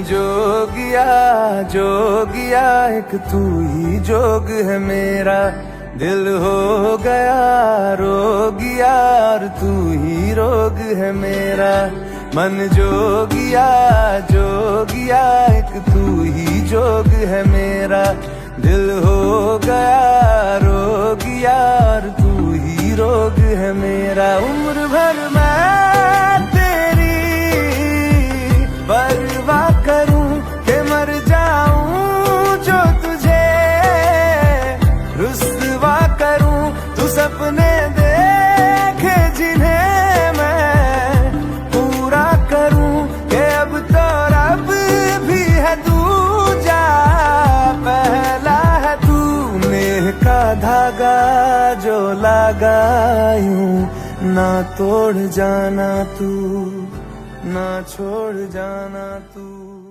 जोगिया जोगिया एक तू ही जोग है मेरा, दिल हो गया रोगिया और तू ही रोग है मेरा। मन जोगिया जोगिया एक तू ही जोग है मेरा, दिल हो गया रोगिया और तू ही रोग है मेरा। उम्र भर मैं तेरी परवाह करूं के मर जाऊं जो तुझे रुस्वा करूं, तू सपने देखे जिन्हें मैं पूरा करूं के अब तो रब भी है दूजा पहला है तू। नेह का धागा जो लगा यूं ना तोड़ जाना तू, ना छोड़ जाना तू।